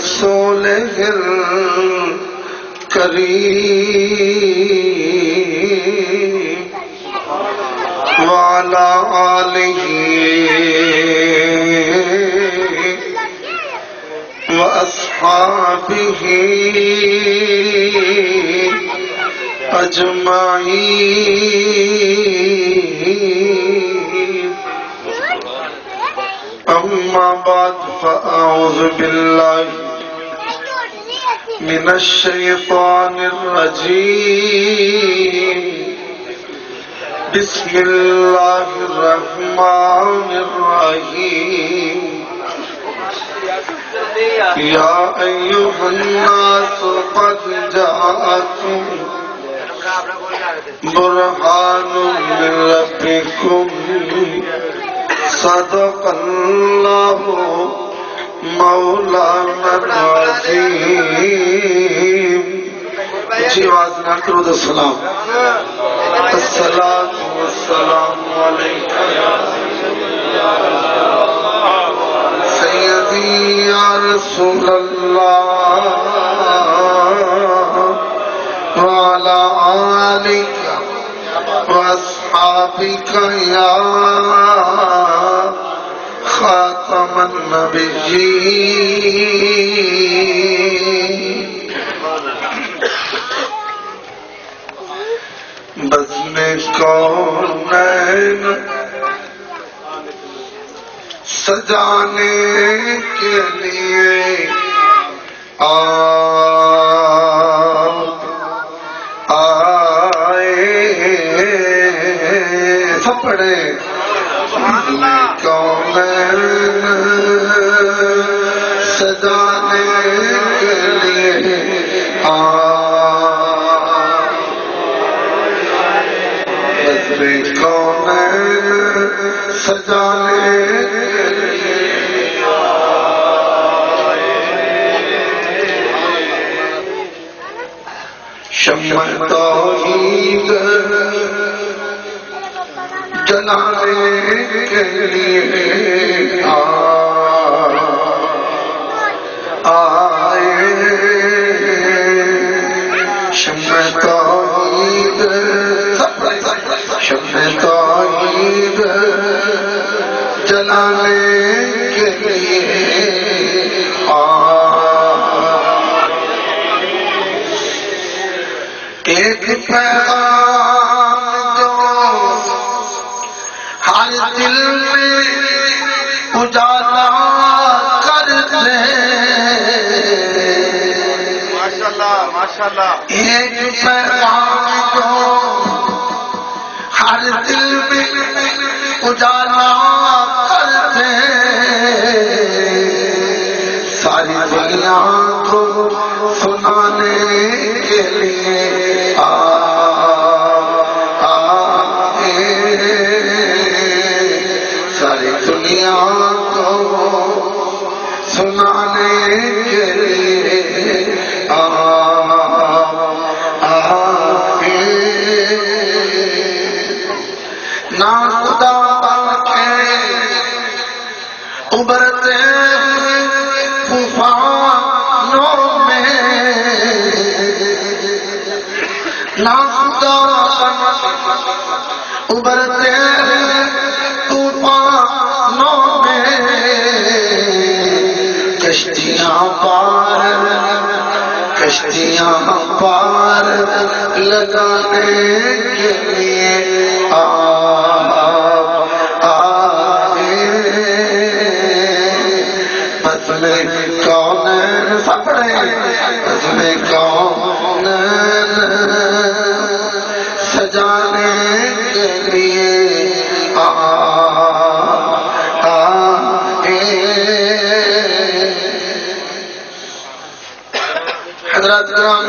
رسوله الكريم وعلى آله وأصحابه أجمعين. أما بعد فأعوذ بالله من الشيطان الرجيم. بسم الله الرحمن الرحيم. يا أيها الناس قد جاءكم برهان من ربكم صدق الله مولانا العظيم. جی آواز نہ کرو تو سلام. الصلاة والسلام علیکہ یا سیدی یا رسول اللہ وعلی آلک واصحابک یا خاتم النبیین. بزم کونین سجانے کے لیے آئے سب پڑھے. بزم کونین سجانے کے لیے کونین سجانے کے لیے شمع توحید جلانے کے لیے آئے. شمع توحید شمع توحید جلانے کے لیے ایک پیغام جو ہر دل میں اجالا کر دے. ماشاءاللہ. ایک پیغام جو ہر دل میں اجالا کر دے. ساری دنیا کو سنانے کے لیے آئے. ساری دنیا کو سنانے کے لیے نا خدا کے ابھرتے طوفانوں میں نا خدا ابھرتے طوفانوں میں کشتیاں پار لگانے کے لیے بزم کونین سپڑے. بزم کونین سجانے کے لیے حضرات کرام.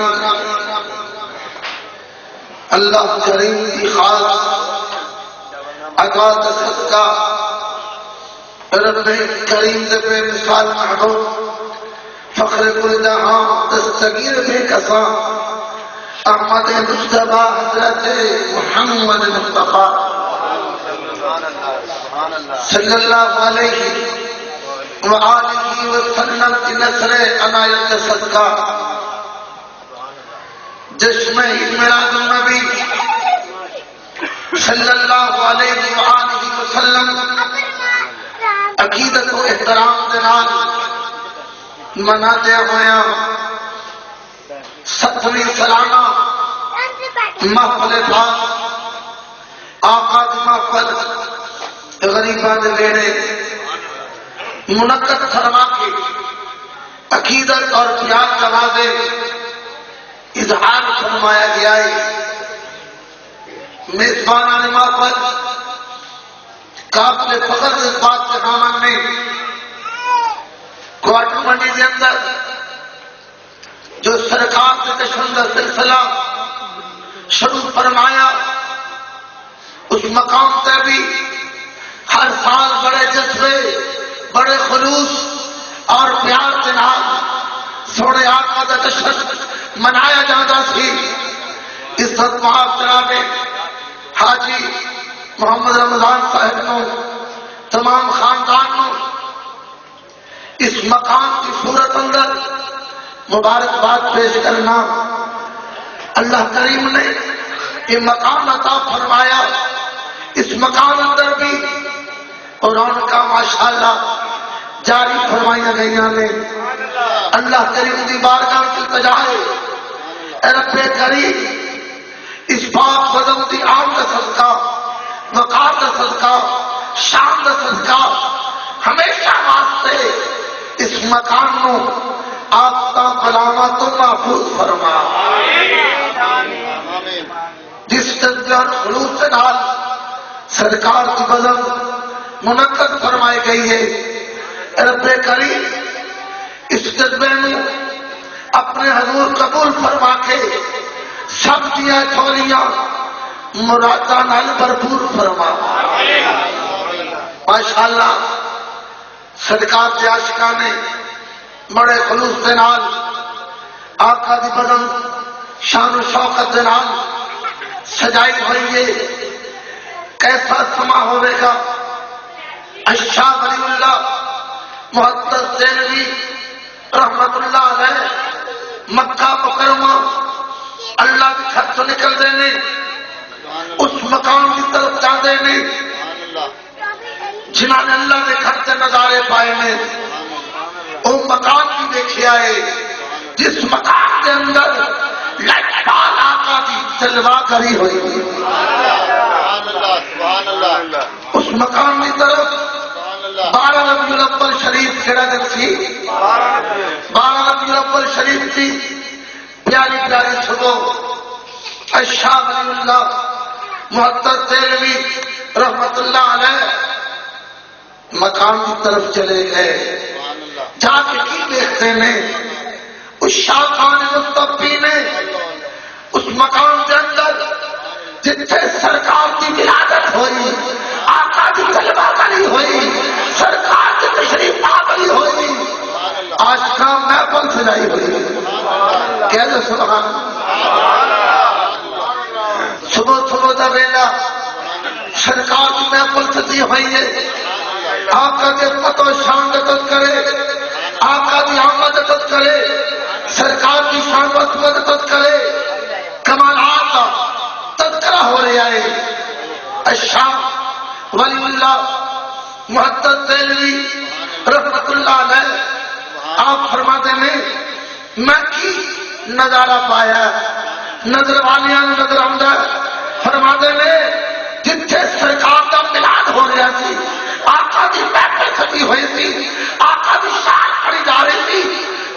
اللہ کریم کی خاص عطا صدقہ رب کریم سے بے مثال محبوب فخر کل جہاں دستگیر بے کساں احمد مصطفیٰ حضرت محمد مصطفیٰ صلی اللہ علیہ وآلہ وسلم کی نثر عنایت صدقہ جشن عید میلاد النبی صلی اللہ علیہ وآلہ وسلم عقیدت و احترام دے نال مناتے ہویا 7ویں سالانہ محفل پاک آقا دی محفل غریباں دے نیڑے منعقد فرما کے عقیدت اور خیال کا واضح اظہار فرمایا گیا ہے۔ میزبانان محفل قابل فخر اس بات کے دامن میں کوارٹر منڈی کے اندر جو سرکار کے جشن کا سلسلہ شروع فرمایا اس مقام پہ بھی ہر سال بڑے جذبے بڑے خلوص اور پیار کے نام سونے آقا کا جشن منایا جاتا سی۔ عزت مآب جناب حاجی محمد رمضان صاحب نو تمام خاندان نو اس مقام کی صورت اندر مبارکباد پیش کرنا۔ اللہ کریم نے یہ مقام عطا فرمایا، اس مقام اندر بھی قرآن کا ماشاءاللہ جاری فرمائیاں گئیاں نے۔ اللہ کریم دی بارگاہ کی تجاہے اے رب کریم اس پاک قدم دی آمد صدقہ وقار کا صدقہ شان کا صدقہ ہمیشہ واسطے اس مکان نو آپ کا بلامت و محفوظ فرما۔ جس جذبے اور خلوص سے نال سرکار کی بزم منعقد فرمائی گئی ہے، رب کریم اس جذبے میں اپنے حضور قبول فرما کے سب دیا چھوڑیاں مراداں نال بھرپور فرما۔ ماشاءاللہ سرکار کے عاشقاں نے بڑے خلوص دے نال آقا دی بدن شان و شوکت دے نال سجائی ہوئی ہے۔ کیسا سما ہوئے گا؟ الشاہ ولی اللہ محدث دہلوی رحمت اللہ علیہ مکہ مکرمہ اللہ کی گھر سے نکل دینے اس مقام کی طرف جاتے نے جنہوں نے اللہ کے گھر سے نظارے پائے نے وہ مقام کی دیکھے آئے جس مقام کے اندر لٹپال آقا کی جلوہ کری ہوئی اس مقام کی طرف 12 ربیع الاول شریف کہڑا دن سی 12 ربیع الاول شریف تھی پیاری پیاری صبح الشاہ ولی اللہ محدث دہلوی رحمت اللہ علیہ مقام کی طرف چلے گئے۔ جا کے کی دیکھتے ہیں اس شاہ خان مصطفی نے اس مقام کے اندر جتھے سرکار کی ولادت ہوئی آقا کی جلوہ کری ہوئی سرکار کی تشریف آوری ہوئی آج کا محفل سجائی ہوئی کہہ دو سبحان صبح صبح دا ویلا سرکار کی محفل سجی ہوئی ہے۔ آقا کے فتح و شان کا تذکرے آقا کی آمد کا تذکرے سرکار کی شان و عظمت کا تذکرے کمالات کا تذکرہ ہو رہا ہے۔ الشاہ ولی اللہ محدث دہلوی رحمت اللہ علیہ آپ فرماتے ہیں میں کی نظارہ پایا نظر والیاں نظر آمدہ فرماتے ہیں جتھے سرکار کا ملاد ہو رہا سی آقا کی محفل کھٹی ہوئی تھی آقا کی شان پڑی جا رہی تھی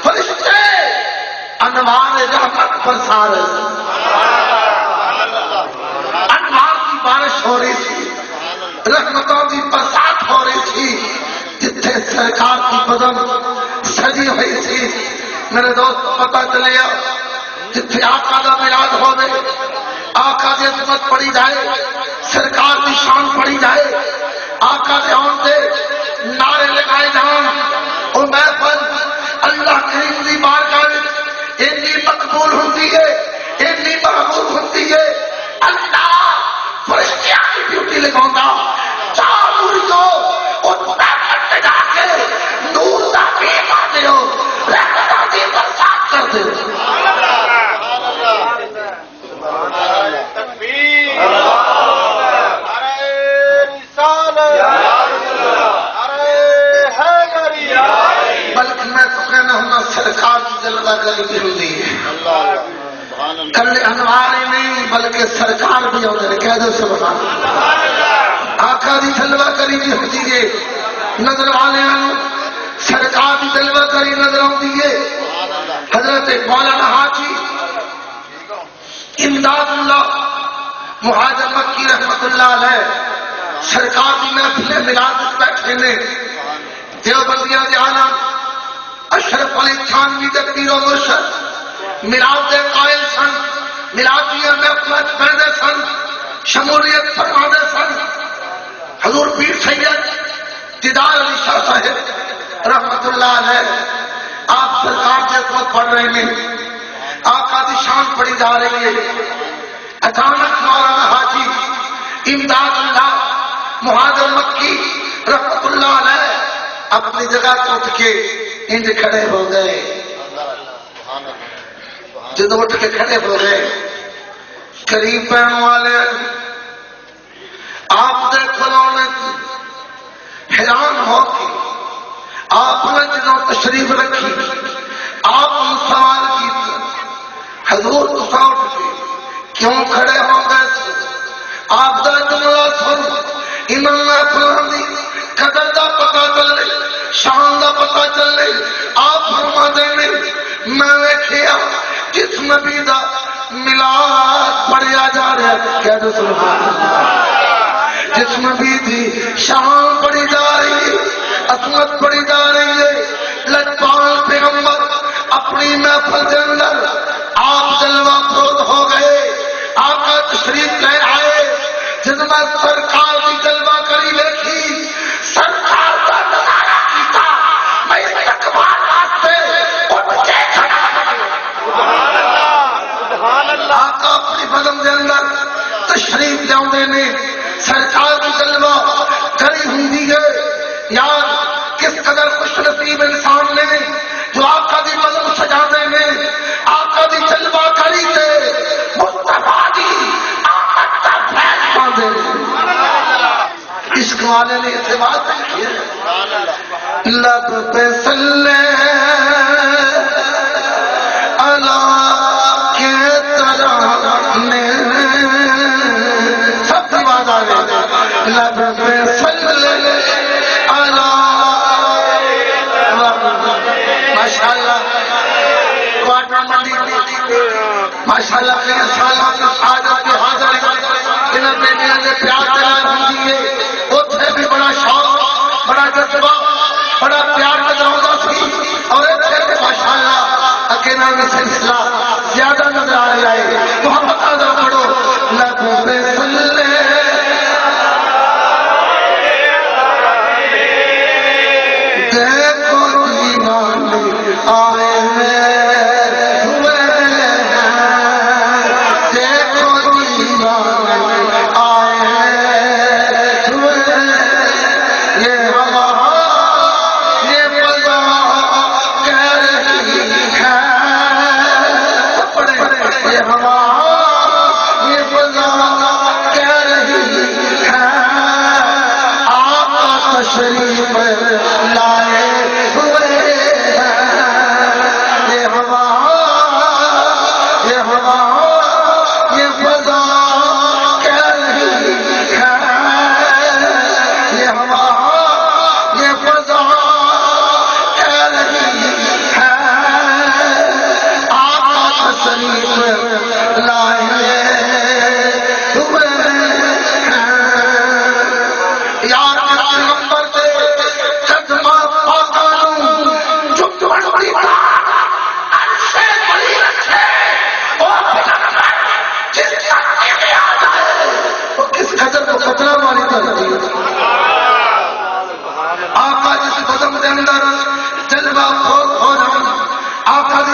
فرشتے انوار رحمت برسا رہے انوار کی بارش ہو رہی تھی رحمتوں کی برسات ہو رہی تھی جتھے سرکار کی بدن سجی ہوئی تھی۔ میرے دوست پتہ چلے جتھے آقا کا میلاد ہو گئے آقا کی عظمت پڑی جائے سرکار کی شان پڑی جائے آقا کے آن سے نعرے لگائے جان اور محفل اللہ کریم کی بارگاہ اتنی مقبول ہوتی ہے اتنی محبوب ہوتی ہے اللہ فرشتیاں کی ڈیوٹی لگاؤں گا چار نور کو اس محفل میں جا کے سرکار کی جلوہ گری بھی ہوتی ہے کل انوار نہیں بلکہ سرکار بھی ہوتے ہیں کہہ دو سبحان اللہ آقا دی جلوہ گری بھی ہوتی ہے نظر والے سرکار کی جلوہ گری نظر آتی ہے حضرت مولانا حاجی امداد اللہ مہاجر مکی رحمت اللہ علیہ سرکار کی محفل میلاد بیٹھے نے دیوبندیاں دے عالم اشرف علی تھانوی دے پیر و مرشد میلاد دے قائل سن میلادیاں محفل بیٹھے سن شمولیت فرماتے سن حضور پیر سید دیدار علی شاہ صاحب رحمت اللہ علیہ آپ سرکار سے خود پڑھ رہے ہیں آقا دی شان پڑھی جا رہی ہے اچانک مولانا حاجی امداد اللہ مہاجر مکی رحمت اللہ علیہ اپنی جگہ سے اٹھ کے انج کھڑے ہو گئے جب اٹھ کے کھڑے ہو گئے قریب پہن والے آپ دیکھو نے حیران ہو کے آپ نے جنہوں تشریف رکھی آپ نے سوال کی حضور تو اٹھ کے کیوں کھڑے ہو گئے آپ کا جملہ سن امام فلان دی قدر دا پتہ چلے شان دا پتہ چلے آپ فرما دے میں ویکھیا جس نبی دا میلاد پڑھیا جا رہا ہے کہہ دو سبحان اللہ جس نبی دی شان پڑھی جا رہی ہے عظمت پڑھی جا رہی ہے لجپال پیغمبر اپنی محفل کے اندر آپ جلوہ فروز ہو گئے آقا تشریف لے آئے جس میں سرکار کی جلوہ کری دیکھی سرکار کا نظارہ کیتا میں استقبال واسطے اٹھ کے کھڑا آقا اپنی بدن کے اندر تشریف لے نے سرکار کی جلوہ کری ہوندی ہے یار کس قدر خوش نصیب انسان نے جو آقا دی بدن سجا دے نے آقا دی جلوہ کری دے مصطفیٰ دی آقا کا فیض باندھے عشق والے نے اسے بات کی لب پہ صلی اللہ کے ترانے سب کی بات آ گئی لب پہ صلی اللہ ماشاءاللہ ماشاءاللہ اپنے سالات سعادت کی حاضر انہیں بیٹیاں سے پیار تیار ہوتی ہے اتنے بھی بڑا شوق بڑا جذبہ بڑا پیار نظر ہوتا سی اور اتنے ماشاءاللہ اکیلا میں سلسلہ زیادہ نظر آ رہا ہے محمد آدھا پڑھو لب پہ صلی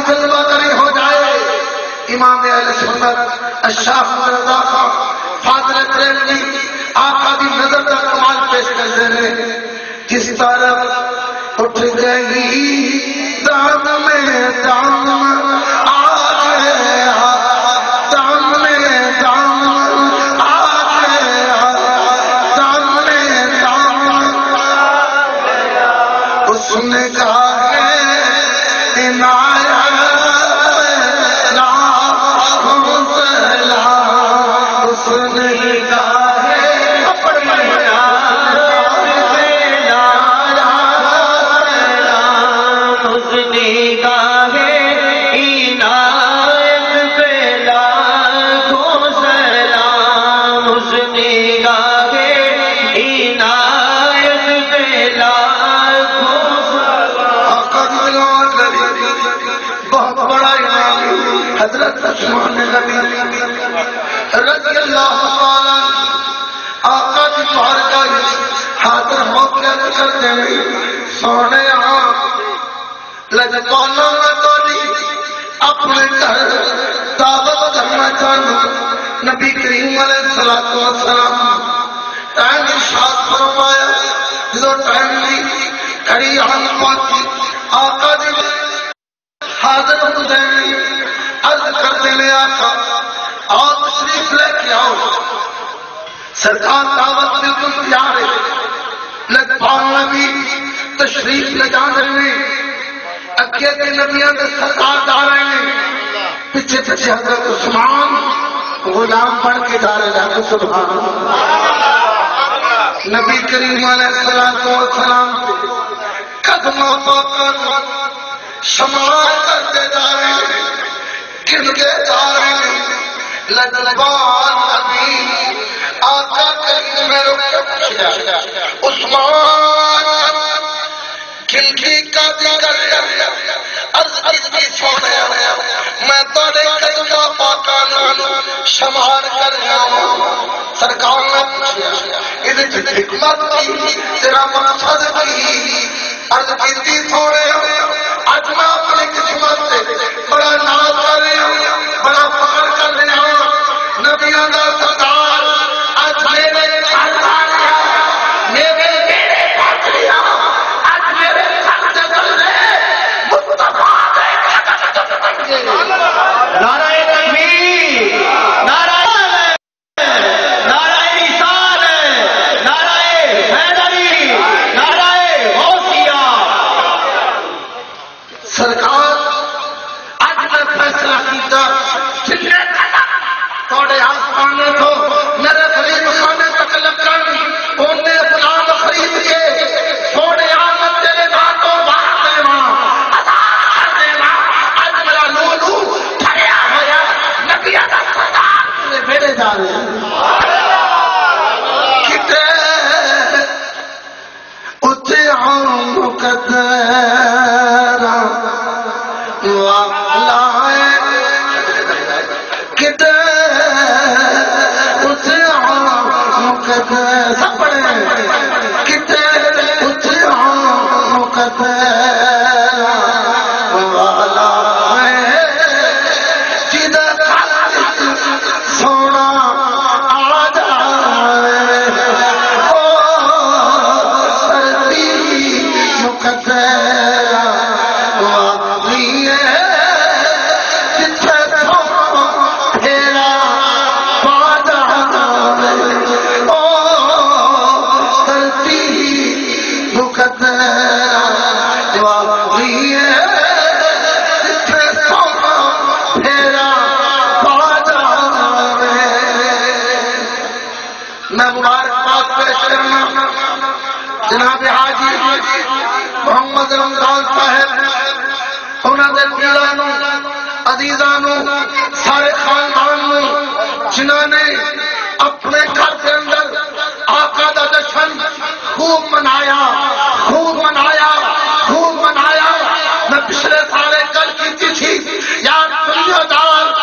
دیکھو دیوانے آئے امام اہل سنت الشاہ رضا خان فاضل بریلوی آقا دی نظر کا کمال پیش کر دے جس طرف اٹھ گئی دام میں دام آ گیا دام میں دام آ گیا دام میں دام اس نے کہا ہے حضرت عثمان نبی رضی اللہ تعالی آقا کی بارگاہ حاضر ہو کے کرتے ہیں سونے لجپالا میں توڑی اپنے گھر دعوت کرنا چاہوں نبی کریم علیہ الصلوۃ والسلام ٹائم ارشاد فرمایا جو ٹائم لی کڑی آن پہنچی آقا جی حاضر ہوتے ہیں عرض کرتے ہیں آقا اور تشریف لے کے آؤ سرکار دعوت بالکل تیار ہے لجپال نبی تشریف لے جانے میں اگے کے نبیوں کے سرکار جا رہے ہیں پیچھے پیچھے حضرت عثمان غلام بن کے جا رہے ہیں سبحان اللہ نبی کریم علیہ الصلوۃ والسلام قدموں پر شمار کرتے جا رہے ہیں گن کے جا رہے ہیں لجپال نبی آقا کریم میں رکھ عثمان کلکی کا ذکر عرض کی سونے میں تھوڑے قدموں پاکا نالو شمار کر رہا ہوں سرکار نے پوچھا اس حکمت کی تیرا مقصد کی عرض کی سونے آج میں اپنی قسمت سے بڑا ناز کر رہا ہوں بڑا فخر کر رہا ہوں نبیوں کا سردار آج میرے جناب حاجی محمد رمضان صاحب انہوں نے پیرانوں عزیزانوں سارے خاندان جنہوں نے اپنے گھر کے اندر آقا دا جشن خوب منایا خوب منایا خوب منایا میں پچھلے سارے کل کی تھی یار دنیا دار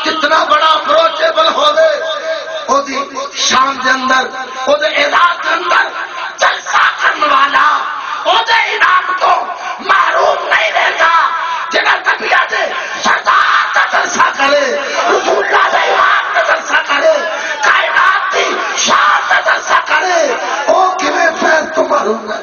کتنا بڑا اپروچیبل ہو گئے او دی شان دے اندر او دے اعزاز دے اندر جلسہ کرنے والا او دے انعام تو محروم نہیں رہے گا جگر کبھی آجے سردار کا جلسہ کرے رسول اللہ دے امام کا جلسہ کرے کائنات کی شان کا جلسہ کرے او کمیں فیض تو محروم ہے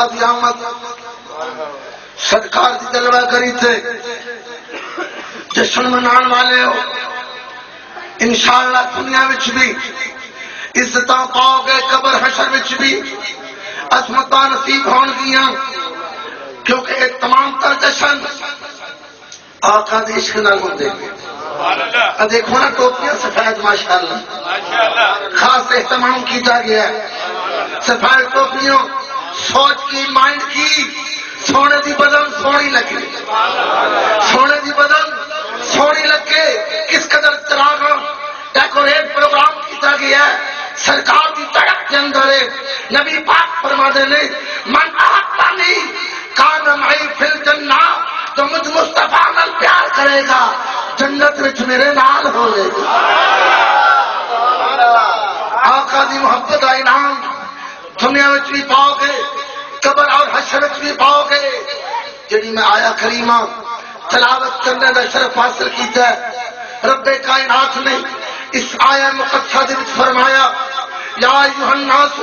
دی آمد سرکار دی جلوہ کری تھے جشن منان والے ہو انشاءاللہ دنیا وچ بھی عزتاں پاؤ گے قبر حشر وچ بھی عظمتاں نصیب ہون گیاں کیونکہ ایک تمام تر جشن آقا دی عشق نال ہوندے دیکھو نا ٹوپیاں سفید ماشاءاللہ خاص اہتمام کیتا گیا ہے سفید ٹوپیوں سوچ کی مائنڈ کی سونے دی بدن سونی لگے سونے دی بدن سونی لگے کس قدر چراغ ڈیکوریٹ پروگرام کیتا گیا ہے سرکار دی تڑپ کے اندر ہے نبی پاک فرما دے نے من احبنی کان معی فی الجنہ جو مجھ مصطفیٰ نال پیار کرے گا جنت وچ میرے نال ہوئے گا آقا دی محبت کا انعام دنیا میں بھی پاؤ گے قبر اور حشر میں بھی پاؤ گے جڑی میں آیا کریمہ تلاوت کرنے کا شرف حاصل کیتا ہے رب کائنات نے اس آیا مقدسہ دے وچ فرمایا یا ایھا الناس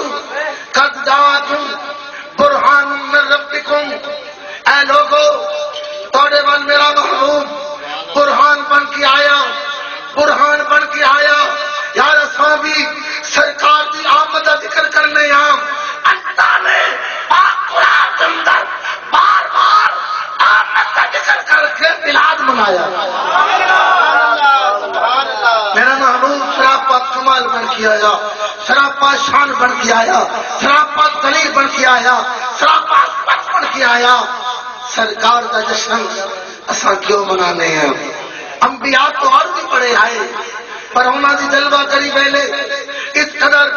قد جاءکم برہان من ربکم اے لوگو توڑے وال میرا محبوب برہان بن کے آیا برہان بن کے آیا یار اساں بھی سرکار دی آمد کا ذکر کرنے اللہ نے پاک قرآن کے اندر بار بار آمد کا ذکر کر کے میلاد منایا میرا محبوب سراپا کمال بن کے آیا سراپا شان بن کے آیا سراپا دلیل بن کے آیا سراپا عظمت بن کے آیا سرکار کا جشن اساں کیوں منانے ہیں انبیاء تو اور بھی بڑے آئے پر انہاں دی جلوہ کری ویلے اس قدر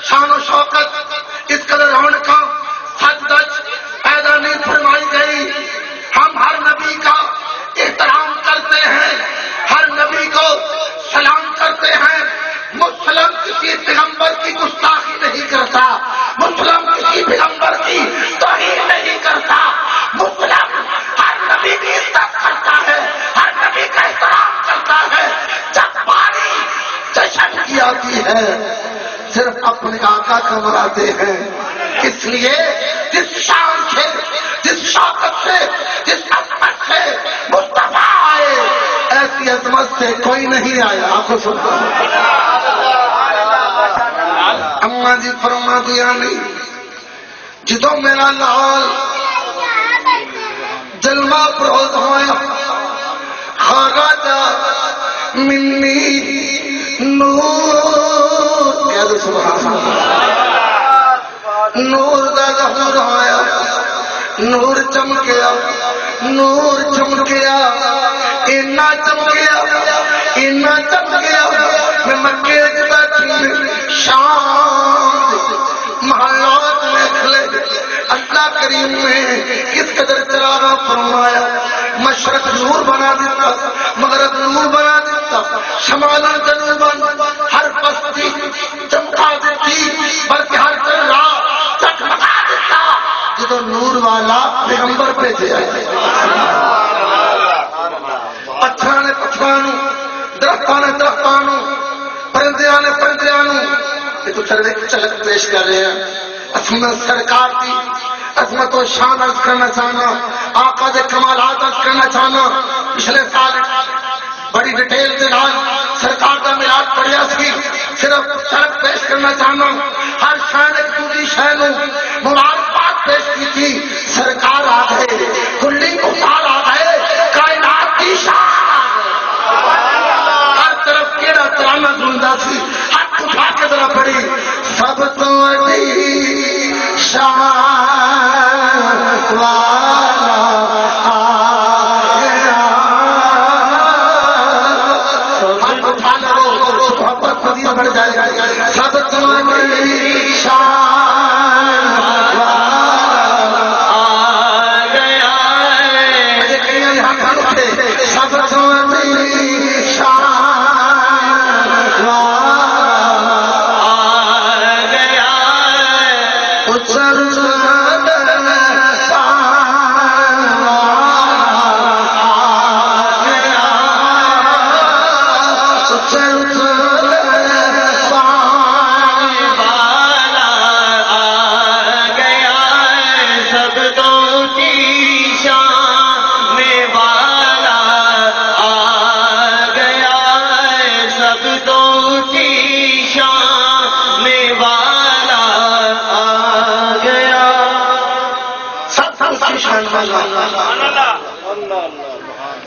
شان و شوکت اس قدر رونقاں سج دج پیدا نہیں فرمائی گئی ہم ہر نبی کا احترام کرتے ہیں ہر نبی کو سلام کرتے ہیں مسلم کسی پیغمبر کی گستاخی نہیں کرتا مسلم کسی پیغمبر کی توہین نہیں کرتا مسلم ہر نبی کی عزت کرتا ہے ہر نبی کا احترام کرتا ہے جب باری جشن کی آتی ہے صرف اپنے آقا کا مناتے ہیں اس لیے جس شان سے جس شوکت سے جس عظمت سے مصطفیٰ آئے ایسی عظمت سے کوئی نہیں آیا آپ کو سنتا اماں جی فرما دیا نہیں جدوں میرا لال جلوہ پروز ہویا خراجہ منی نور کہہ دو سبحان اللہ نور دا ظہور آیا نور چمکیا نور چمکیا اینا چمکیا اینا چمکیا میں مکے بیٹھی شام محلات میں کھلے اللہ کریم نے کس قدر چراغا فرمایا مشرق نور بنا دیتا مغرب نور بنا دیتا شمال جنوب ہر بستی چمکا دیتی بلکہ ہر چلا چکمکا دیتا جدو نور والا پیغمبر بھیجے آئے پتھراں نے پتھراں درختاں نے درختاں پرندیاں نے پرندیاں یہ تو چلک پیش کر رہے ہیں عظمت سرکار کی عظمت و شان عرض کرنا چاہنا آقا دے کمالات عرض کرنا چاہنا پچھلے سال بڑی ڈیٹیل کے نال سرکار کا میلاد پڑھیا سی صرف چلک پیش کرنا چاہنا ہر شان ایک دوسری شے نو مبارکباد پیش کی تھی سرکار آ گئے کلی مختار آ گئے کائنات کی شان ہر طرف کیڑا ترانہ سنتا سی ہاتھ اٹھا کے ذرا پڑھی سب تو بڑی شان والا آیا ہاتھ اٹھا لو محبت مدینہ بڑھ جائے گا سب تو بڑی شان والا آ گیا مجھے کہیں یہاں کھڑے تھے سب تو بڑی شان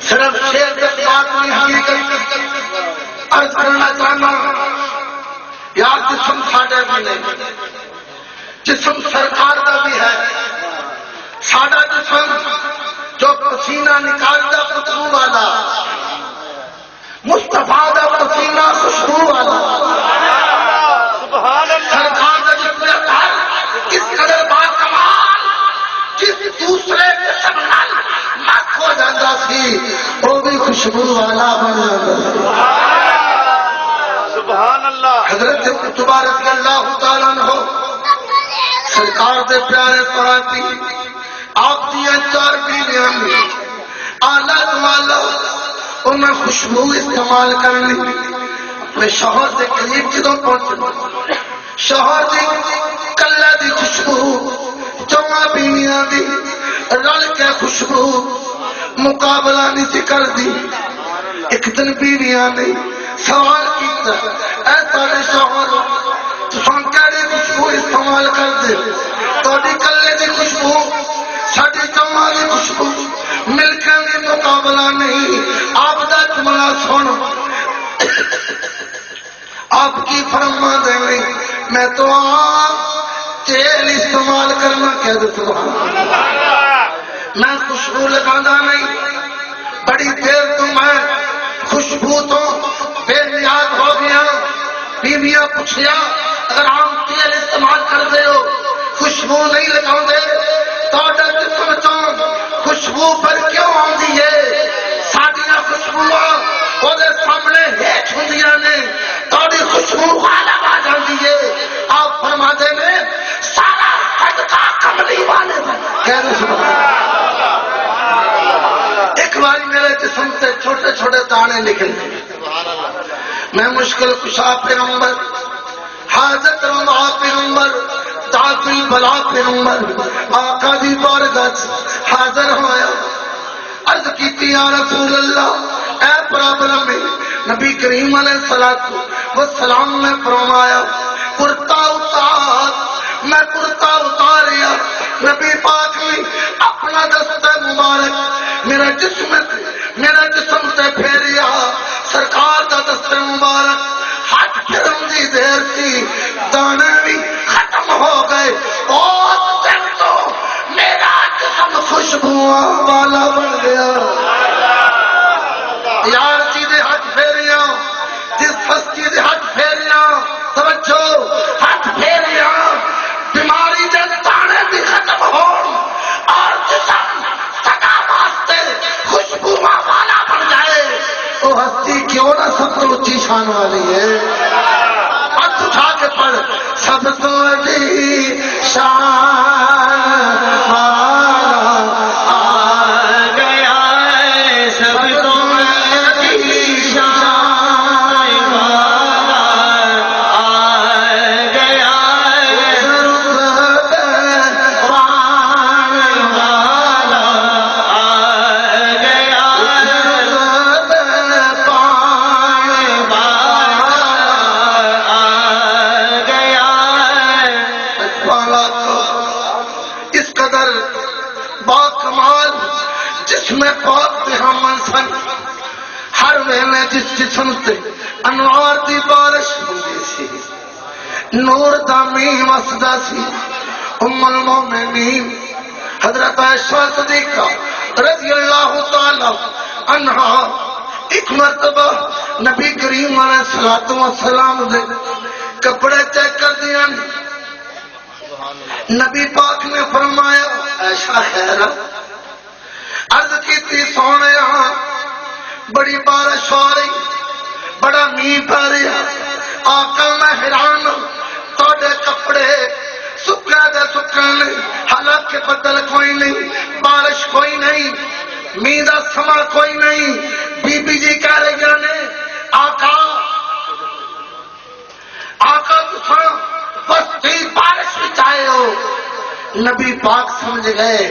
صرف شیر کے بات نہیں حقیقت عرض کرنا چاہنا یار جسم ساڈے بھی نہیں جسم سرکار دا بھی ہے، ساڈا جسم جو پسینہ نکالتا خوشبو والا، مصطفیٰ دا پسینہ خوشبو والا، سرکار دا جسم کس قدر با کمال، جس دوسرے جسم نال مت ہو جاتا سی وہ بھی خوشبو والا بن جاتا سی۔ سبحان اللہ۔ حضرت قطبہ رضی اللہ تعالیٰ عنہ سرکار دے پیارے پراتی آپ دیا 4 بیویاں میں آلہ دمالا انہیں خوشبو استعمال کرنی، اپنے شوہر دے قریب جدوں پہنچنا، شوہر دی کلہ دی خوشبو 4 بیویاں دی رل کے خوشبو مقابلہ نہیں سی کر دی۔ ایک دن بیویاں نے سوال کیتا، اے تارے شوہر تساں کیڑی خوشبو استعمال کر دے؟ تہاڈی کلے دی خوشبو ساڈی جمع دی خوشبو مل کے بھی مقابلہ نہیں۔ آپ دا جملہ سن، آپ کی فرما دیں میں تو آپ تیل استعمال کرنا کہہ دے سبحان اللہ، میں خوشبو لگانا نہیں۔ بڑی دیر تو میں خوشبو تو بے نیاز ہو گیا۔ بیویاں پوچھیا اگر عام تیل استعمال کر دے ہو خوشبو نہیں لگا دے تو جسم چون خوشبو پر کیوں آتی ہے؟ ساڈیاں خوشبو وہ سامنے ہیچ ہوں نے تاری خوشبو غالب آ جاتی ہے۔ آپ فرماتے ہیں سارا صدقہ کملی والے ایک بار میرے جسم سے چھوٹے چھوٹے دانے نکل گئے، میں مشکل کشا پیغمبر، حاجت روا پیغمبر، دافل بلا پیغمبر آقا دی بارگاہ حاضر ہویا، عرض کیتی یا رسول اللہ اے پرابلم میں نبی کریم علیہ السلام نے فرمایا کرتا اتار، میں کرتا اتاریا، نبی پاک نے اپنا دستہ مبارک میرا جسم سے پھیریا، سرکار دا دستہ مبارک ہاتھ پھرن دی دیر سی دانے بھی ختم ہو گئے، اور دن تو میرا جسم خوشبوواں والا بن گیا۔ یار جی دے ہاتھ پھیریاں، جس ہستی دے ہاتھ پھیریاں، توجہ ہاتھ پھیریاں، بیماری دے دانے بھی ختم ہو اور جسم سدا واسطے خوشبوواں والا بن جائے، وہ ہستی کیوں نہ سب تو اونچی شان والی ہے؟ ہاتھ اٹھا کے پڑھ، سب تو اونچی شان والا آ گیا ہے، سب تو اونچی شان والا آ گیا ہے، رتبہ والا آ گیا ہے، رتبہ اس قدر با کمال جس میں پاک ہم سن، ہر ویلے جس جسم سے انوار دی بارش ہوندی سی، نور دا مینہ وسدا سی۔ ام المومنین حضرت عائشہ صدیقہ رضی اللہ تعالی عنہا ایک مرتبہ نبی کریم علیہ السلام دے کپڑے چیک کر دیا، نبی پاک نے فرمایا عائشہ خیر، عرض کی سونے بڑی بارش ہو رہی، بڑا میہ پہ رہا، آقا میں حیران تھوڑے کپڑے سکھے دے سکھے نہیں، حالانکہ بدل کوئی نہیں، بارش کوئی نہیں، میہ دا سما کوئی نہیں۔ بی بی جی کہہ رہی نے آقا تساں بس بارش بھی چاہے ہو۔ نبی پاک سمجھ گئے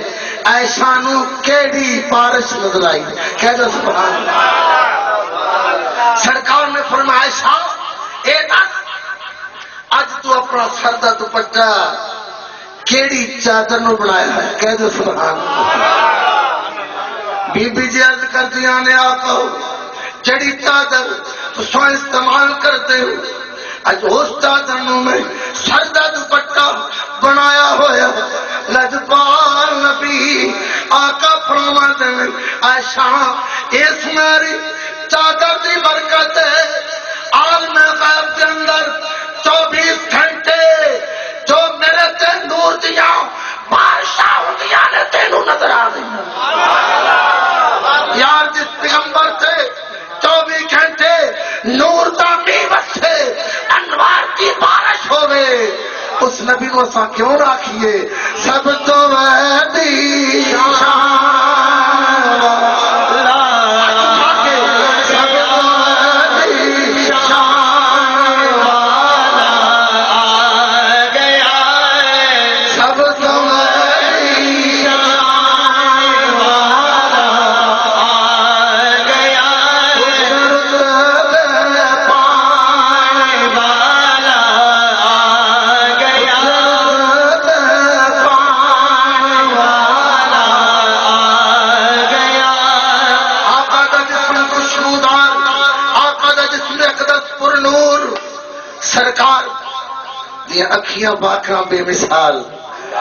عائشہ نو کیڑی بارش نظر آئی، کہہ دو سبحان اللہ۔ سرکار نے فرمایا عائشہ اے دس اج تو اپنا سر دا دوپٹہ کیڑی چادر نو بنایا ہے، کہہ دو سبحان اللہ۔ بی بی جی عرض کر دیا نے آقا جڑی چادر تساں استعمال کرتے ہو اج اس چادر نو میں سر دا دوپٹہ بنایا ہویا لجپال نبی آقا فرماتے ہیں عائشہ اس میری چادر دی برکت ہے عالم غیب کے اندر 24 گھنٹے جو میرے تے نور دیا بادشاہ ہوندیاں نے تینوں نظر آ رہی یار جس پیغمبر تھے 24 گھنٹے نور دا میوت سے انوار کی بارش ہوئے اس نبی کو سا کیوں رکھیے سب تو وحدی اکھیاں باکھاں بے مثال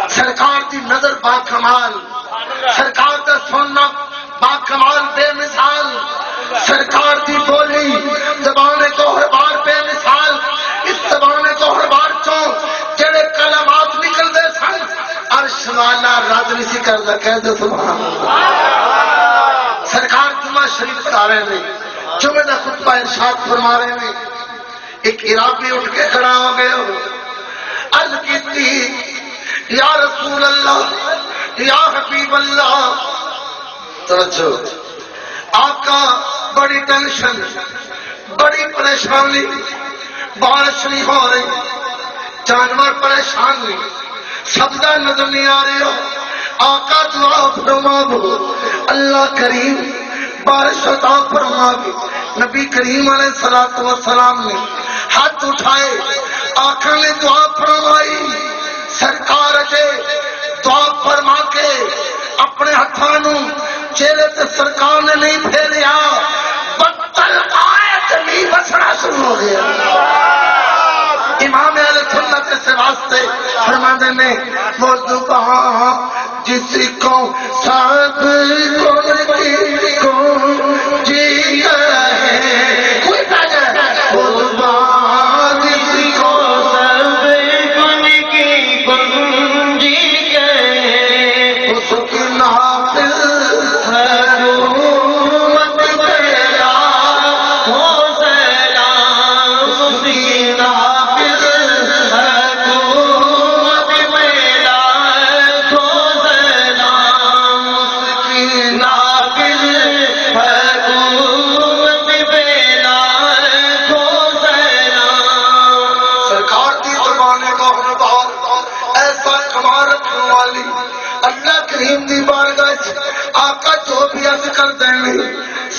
سرکار دی نظر باکمال سرکار دا سننا باکمال بے مثال سرکار دی بولی زبان کو ہر بار بے مثال اس زبان کو ہر بار چوں جڑے کلمات نکل دے سن عرش والا رد نہیں سی کردا کہہ دے سبحان اللہ سرکار جمعہ شریف کر رہے نے جمعہ دا خطبہ ارشاد فرما رہے نے ایک عرابی اٹھ کے کھڑا ہو گیا عرض کیتی یا رسول اللہ یا حبیب اللہ توجہ آقا بڑی ٹینشن بڑی پریشانی بارش نہیں ہو رہی جانور پریشان نہیں سبزہ نظر نہیں آ رہی ہو آقا دعا فرماو اللہ کریم بارش عطا فرماوے نبی کریم علیہ الصلوۃ والسلام نے ہاتھ اٹھائے آقا نے دعا فرمائی سرکار جے دعا فرما کے اپنے ہتھاں چہرے تے سرکار نے نہیں پھیریا بطل آیت نہیں بسنا شروع ہو گیا امام اہل سنت سے واسطے فرماتے ہیں وہ زبان جس کو سب کو جی ہے کوئی وہ زبان جس کو سب کی کنجی ہے اس کی نافذ حکومت تیرا ہو سلام اس کی نافذ حکومت تیرا ہو سلام اس کی نافذ حکومت تیرا ہو سلام سرکار کی زبان کو ہر بار ایسا کمال رکھنے والی اللہ کریم دی بارگاہ آقا جو بھی عرض کر دیں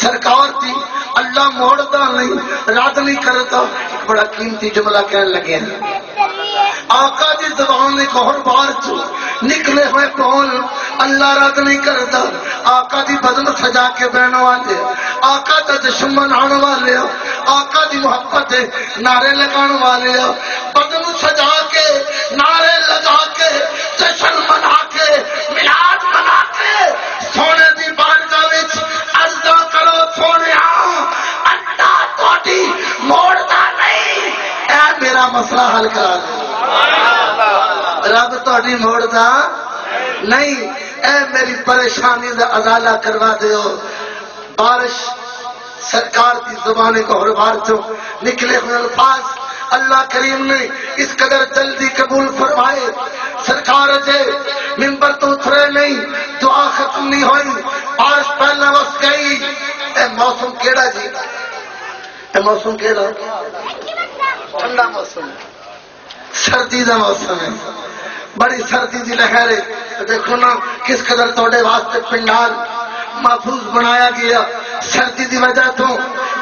سرکار دی اللہ موڑتا نہیں رد نہیں کرتا ایک بڑا قیمتی جملہ کہنے لگے ہیں آقا دی زبان نے ہر بار جو نکلے ہوئے قول اللہ رد نہیں کرتا آقا دی بدن سجا کے بہن والے آقا دا جشن منانے والے آقا دی محبت نعرے لگانے والے بدن سجا کے نعرے لگا کے جشن منا کے میلاد منا کے سونے دی بارگاہ وچ عرضاں کرو سونیا اللہ تہاڈی موڑدا نہیں اے میرا مسئلہ حل کرا دے رب تہاڈی موڑدا نہیں اے میری پریشانی دا ازالہ کروا دیو بارش سرکار کی زبان کو ہر بار جو نکلے ہوئے الفاظ اللہ کریم نے اس قدر جلدی قبول فرمائے سرکار جے منبر تو اترے نہیں دعا ختم نہیں ہوئی بارش پہلے وس گئی اے موسم کیڑا جی اے موسم کیڑا ٹھنڈا موسم سردی دا موسم ہے بڑی سردی دی لہر ہے دیکھو نا کس قدر توڑے واسطے پنڈال محفوظ بنایا گیا سردی دی وجہ تو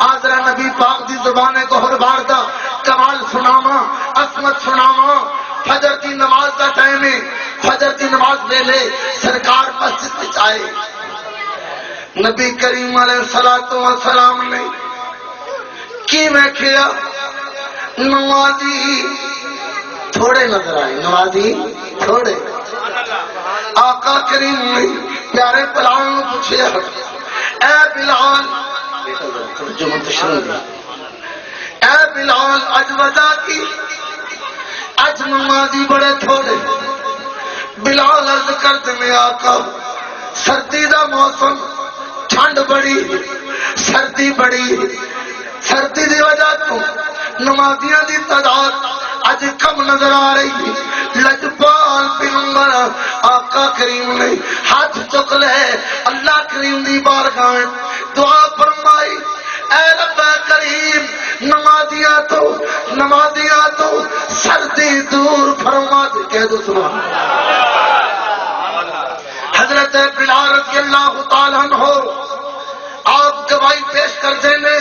آزرا نبی پاک دی زبان کو ہر بار دا کمال سناما عظمت سناما فجر دی نماز دا ٹائم ہے فجر دی نماز لے لے سرکار مسجد میں آئے نبی کریم علیہ الصلوۃ والسلام نے کی میں کیا نمازی تھوڑے نظر آئے نمازی تھوڑے آقا کریم نے پیارے بلال نے پوچھے اے بلال جو منتشر ہو اے بلال اج وجہ کی اج نمازی بڑے تھوڑے بلال عرض کرتے میں آقا سردی دا موسم ٹھنڈ بڑی سردی بڑی سردی دی وجہ تو نمازیاں دی تعداد اج کم نظر آ رہی لجپال پیغمبر آقا کریم نے ہاتھ چک لے اللہ کریم دی بارگاہ دعا فرمائی اے رب کریم نمازیاں تو سردی دور فرما دے کہہ دو سبحان اللہ حضرت بلال رضی اللہ تعالیٰ عنہ آپ گواہی پیش کر دینے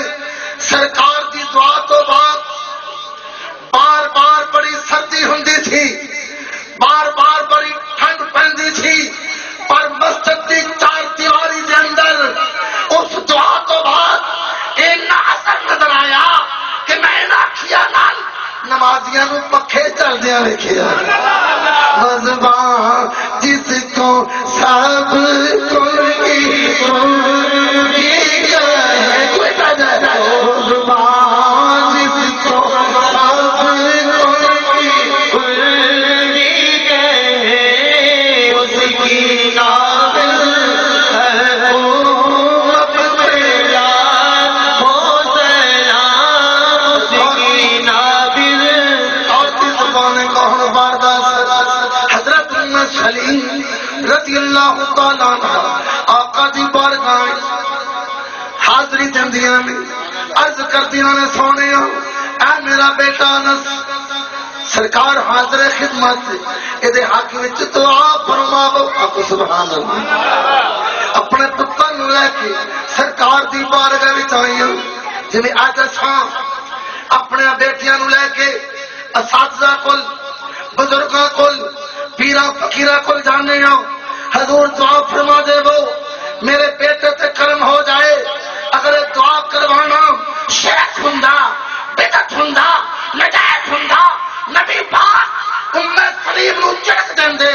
سرکار دی دعا تو بعد بار بار بڑی سردی ہوندی تھی بار بار بڑی ٹھنڈ پہندی تھی پر مسجد دی چار دیواری دے اندر اس دعا تو بعد اینا اثر نظر آیا کہ میں نہ کیا نال نمازیاں نو پکھے چل دیا لکھیا مذبان جس کو سب رضی اللہ تعالیٰ عنہ آقا دی بارگاہ حاضری دندیاں نے عرض کردیاں نے سونے اے میرا بیٹا انس سرکار حاضر خدمت ادھے حق وچ دعا فرماو آقا سبحان اللہ اپنے پتر نو لے کے سرکار دی بارگاہ وچ آئیاں جویں اج اساں اپنے بیٹیاں نو لے کے اساتذہ کول بزرگاں کول پیرا فقیرہ کو جانے ہوں حضور دعا فرما دے وہ میرے بیٹے تے کرم ہو جائے اگر دعا کروانا شیخ ہندا بدعت ہندا نجائز ہندا نبی پاک سلیم نو چڑک دین دے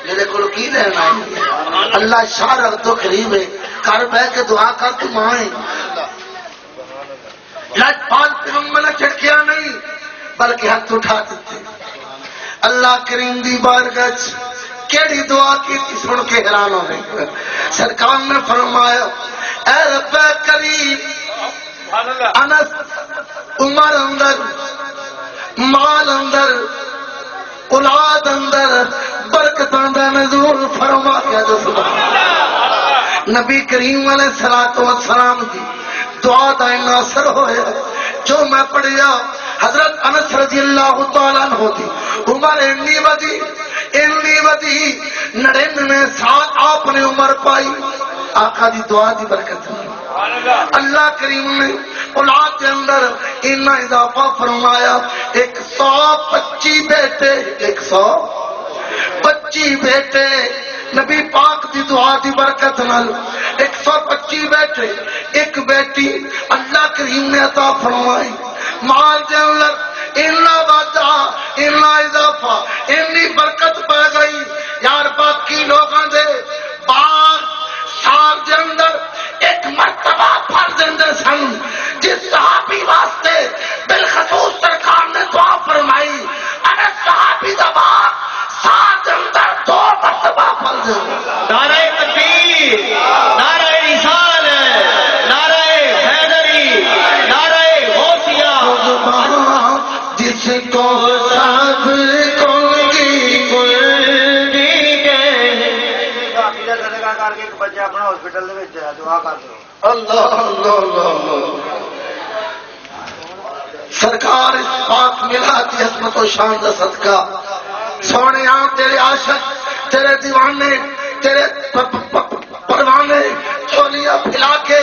میرے کو کی لینا ہے اللہ شارع تو قریب ہے گھر بہ کے دعا کر تو مائیں لجپال پیغمبر نے چھڑکیا نہیں بلکہ ہاتھ اٹھا دیتے اللہ کریم دی بارگاہ کیڑی دعا کی سن کے حیران ہو گئے سرکار نے فرمایا اے رب کریم انس عمر اندر مال اندر اولاد اندر برکتاں دا نزول فرما کے دو سبحان نبی کریم علیہ الصلوۃ والسلام دی دعا دا اثر ہویا جو میں پڑھیا حضرت انس رضی اللہ تعالیٰ عنہ دی عمر انی ودی 99 سال آپ نے عمر پائی آقا دی دعا دی برکت اللہ کریم نے اولاد کے اندر اتنا اضافہ فرمایا 125 بیٹے 125 بیٹے نبی پاک دی دعا دی برکت نال 125 بیٹے ایک بیٹی اللہ کریم نے عطا فرمائی مال کے اندر اتنا واضح اتنا اضافہ اتنی برکت پہ گئی یار باقی لوگوں دے بار سال کے اندر ایک مرتبہ پھر دے سن جس صحابی واسطے بالخصوص سرکار نے دعا فرمائی ارے صحابی دا بار سال کے اندر 2 مرتبہ پھر دے نعرہ تکبیر نعرہ رسالت نعرہ حیدری نعرہ غوثیہ جس کو سب کو کی کر کے ایک بچہ اپنا ہاسپٹل دعا کر دو اللہ اللہ اللہ سرکار اس پاک ملاد کی عظمت و شان کا صدقہ سونے تیرے عاشق تیرے دیوانے تیرے پروانے چولیاں پھیلا کے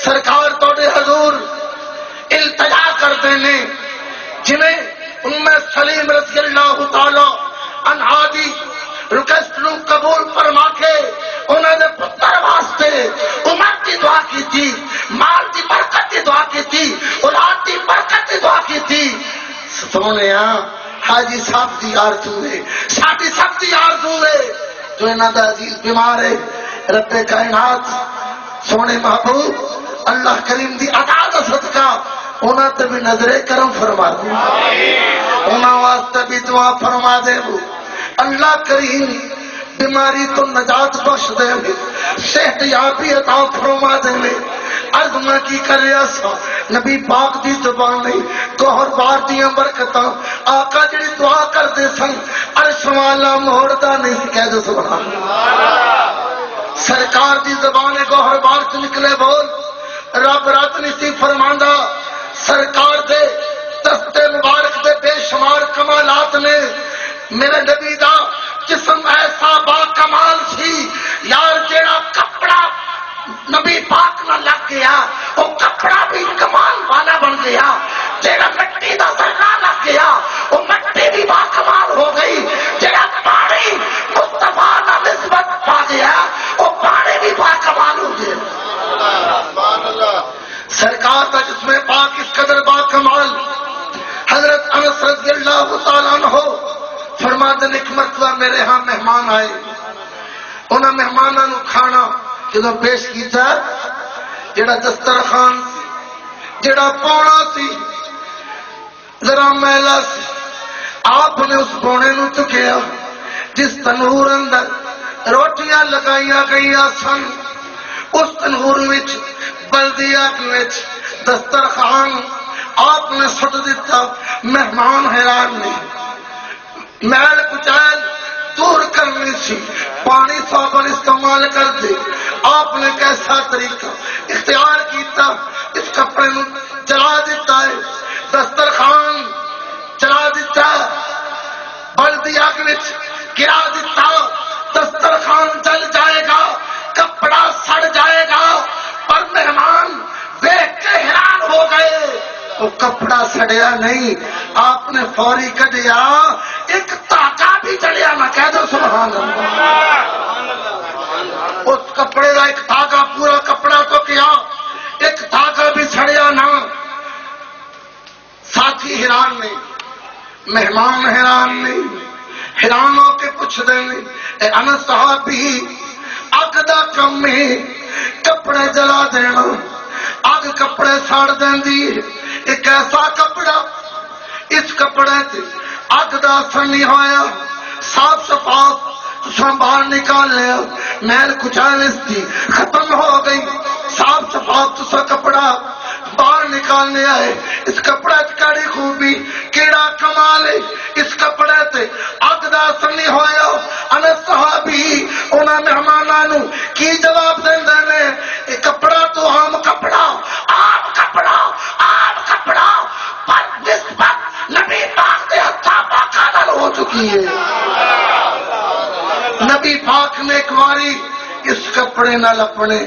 سرکار توڑے حضور التجا کرتے ہیں جنہیں ام سلیم رضی اللہ تعالی عنہا دی ریکویسٹ نو قبول فرما کے انہوں نے پتر واسطے عمر کی دعا کی تھی مال کی برکت کی دعا کی تھی اولاد کی برکت کی دعا کی تھی سونے حاجی صاحب دی آرزو ہے، ساڈی سب دی آرزو ہے، جو انہاں دا عزیز بیمار ہے، رب کائنات سونے محبوب اللہ کریم دی عطا دا صدقہ انہاں تے بھی نظر کرم فرما دے، انہاں واسطے بھی دعا فرما دے، اللہ کریم بیماری تو نجات بخش دے، صحت یابی عطا فرما دے۔ عرض میں کی کر رہا سا نبی پاک دی زبان نہیں کوہر بار دیاں برکتاں آقا جڑی دعا کر دے سن عرش والا مہردہ نہیں سی کہہ دے سبحان اللہ۔ سرکار دی زبان گوہر بار تو نکلے بول رب رات نہیں سی فرماندا، سرکار دے دستے مبارک دے بے شمار کمالات نے، میرے نبی دا جسم ایسا با کمال سی یار جیڑا کپڑا نبی پاک نہ لگ گیا وہ کپڑا بھی کمال والا بن گیا، جیڑا مٹی دا ذرہ لگ گیا وہ مٹی بھی با کمال ہو گئی، جیڑا پانی مصطفیٰ نہ نسبت پا گیا وہ پانی بھی با کمال ہو گیا۔ سرکار کا جسم پاک اس قدر با کمال، حضرت انس رضی اللہ تعالیٰ عنہ فرماتے ہیں ایک مرتبہ میرے ہاں مہمان آئے، انہاں مہمانوں نو کھانا جدو پیش کیتا جڑا دسترخوان جڑا پونا سی ذرا میلا سی، آپ نے اس پونے نو چکیا جس تنور اندر روٹیاں لگائیاں گئیاں سن، اس تنور وچ بلدی اگ وچ دسترخوان آپ نے سٹ دیتا، مہمان حیران نے، میل کچیل دور کرنی سی، پانی صابن استعمال کر دے، آپ نے کیسا طریقہ اختیار کیتا، اس کپڑے نو جلا دیتا ہے، دسترخوان جلا دیتا، بلدی اگ وچ گرا دیتا، دسترخوان جل جائے گا، کپڑا سڑ جائے گا، پر مہمان دیکھ کے حیران ہو گئے، وہ کپڑا سڑیا نہیں، آپ نے فوری کڈیا ایک تاکہ بھی جڑیا نہ، کہہ دو سبحان اللہ۔ اس کپڑے کا ایک دھاگا پورا کپڑا تو کیا، ایک دھاگا بھی سڑیا نہ۔ ساتھی حیران نے، مہمان حیران نے، حیران ہو کے پوچھ دیں اے انس صحابی اگ دا کم ہے، کپڑے جلا دینا، اگ کپڑے ساڑ دیندی، ایک ایسا کپڑا اس کپڑے تے اگ دا اثر نہیں ہویا، صاف شفاف باہر نکال لیا، میل کچالس تھی ختم ہو گئی، صاف شفاف تسا کپڑا باہر نکال لیا ہے، اس کپڑے کڑی خوبی کیڑا کمال ہے، اس کپڑے تے اگ دا اثر نہیں ہویا۔ انس صحابی انہاں مہماناں کی جواب دیندے نے، اے کپڑا تو عام کپڑا، عام کپڑا، عام کپڑا، پر نسبت نبی پاک دے ہتھاں پاکاں نال ہو چکی ہے۔ نبی پاک نے ایک باری اس کپڑے نال اپنے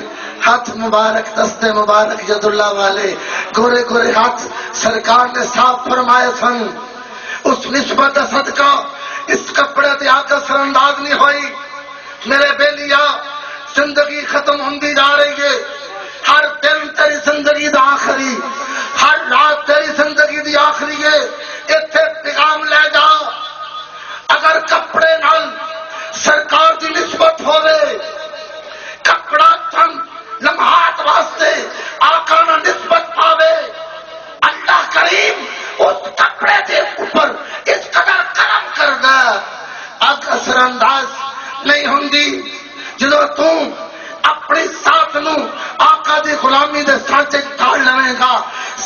ہاتھ مبارک دستے مبارک ید اللہ والے گورے گورے ہاتھ سرکار نے صاف فرمائے سن، اس نسبت صدقہ اس کپڑے تے آگ اثر انداز نہیں ہوئی۔ میرے بیلیا زندگی ختم ہوندی جا رہی ہے، ہر دن تیری زندگی دا آخری، ہر رات تیری زندگی دی آخری ہے، اتنے پیغام لے جا، اگر کپڑے نال سرکار دی نسبت ہوئے، کپڑا چند لمحات واسطے آقا نہ نسبت پاوے، اللہ کریم اس کپڑے کے اوپر اس قدر کرم کر گا، اگ اثر انداز نہیں ہوندی جدو تم اپنی ساتھ نو آقا دی غلامی دے سانچے ڈال لویں گا،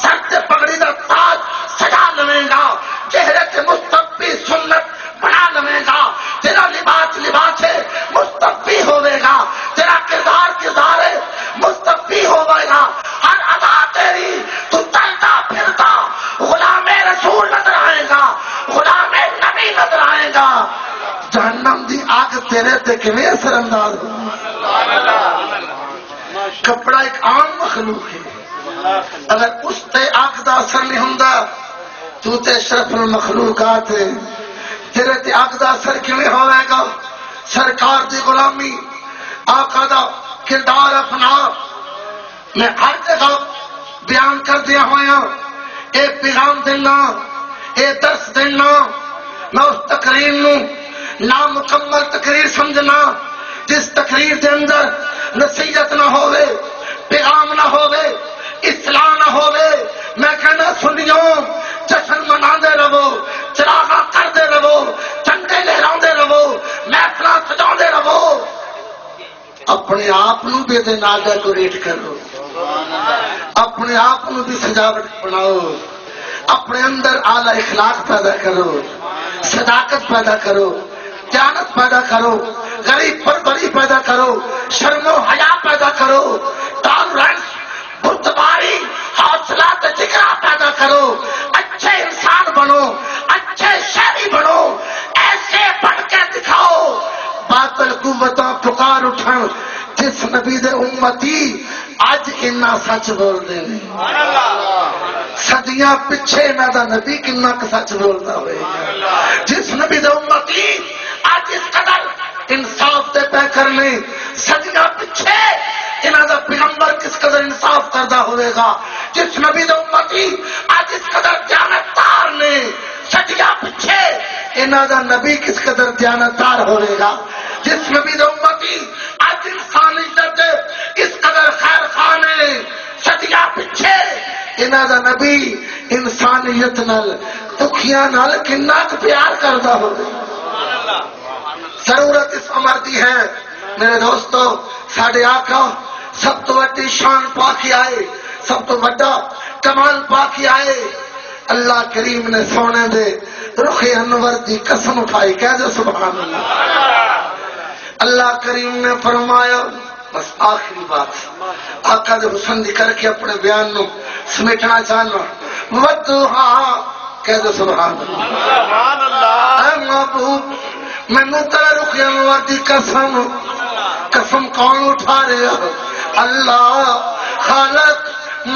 سر تے پگڑی دا تاج سجا لویں گا، چہرے تے مستقبی سنت بنا لویں گا، تیرا لباس لباس ہے مستقبی ہوئے گا، تیرا کردار کردار ہے مستقبی ہوئے گا، ہر ادا تیری تو چلتا پھرتا غلام رسول نظر آئے گا، غلام نبی نظر آئے گا۔ جہنم دی آگ تیرے تے کیویں اثر انداز ہو؟ کپڑا ایک عام مخلوق ہے، اگر اس تے آگ دا اثر نہیں ہوندا تو تے اشرف المخلوقات ہے، تیرے تے آگ دا اثر کیویں ہوئے گا؟ سرکار دی غلامی آقا دا کردار اپنا میں ہر جگہ بیان کر دیا ہویا، اے پیغام دینا، اے درس دینا، میں اس تقریر نو نامکمل تقریر سمجھنا جس تقریر دے اندر نصیحت نہ ہوئے، پیغام نہ ہوئے، اصلاح نہ ہوئے۔ میں کہنا سنیو، جشن منا دے رہو، چراغاں کر دے رہو، جھنڈے لہرا دے رہو، محفل سجا دے رہو، اپنے آپ نو بھی دے نال ڈیکوریٹ کرو، اپنے آپ نو بھی سجاوٹ بناؤ، اپنے اندر اعلی اخلاق پیدا کرو، صداقت پیدا کرو، دیانت پیدا کرو، غریب پروری پیدا کرو، شرم و حیا پیدا کرو، ٹالرنس، بردباری، حوصلہ جگرا پیدا کرو، اچھے انسان بنو، اچھے شہری بنو، ایسے بن کے دکھاؤ۔ باطل قوتاں پکار اٹھن جس نبی دے امتی اج اتنا سچ بول دے نے، صدیاں پیچھے انہاں دا نبی کنا سچ بولدا ہوئے، جس نبی دے امتی اج اس قدر انصاف دے پہ کرنے، صدیاں پیچھے انہاں دا پیغمبر کس قدر انصاف کردا ہوئے گا، جس نبی دے امتی اج اس قدر دیانتدار نے، صدیاں پیچھے انہاں دا نبی کس قدر دیانتدار ہوئے گا، جس نبی دے امتی اج انسانیت اس قدر خیر خواہ نے، صدیاں پیچھے انہاں دا نبی انسانیت نال دکھیاں نال کنا پیار کردا ہوئے۔ ضرورت اس عمر دی ہے میرے دوستو، ساڈے آقا سب تو وڈی شان پا کے آئے، سب تو وڈا کمال پا کے آئے، اللہ کریم نے سونے دے رخ انور دی قسم اٹھائی، کہہ دے سبحان اللہ۔ اللہ کریم نے فرمایا، بس آخری بات آقا دے حسن دی کر کے اپنے بیان نو سمیٹنا چاہنا، ودھا، کہہ دے سبحان اللہ۔ اے محبوب مینوں تیرے رخ انور دی قسم، قسم کون اٹھا رہے ہو؟ اللہ خالق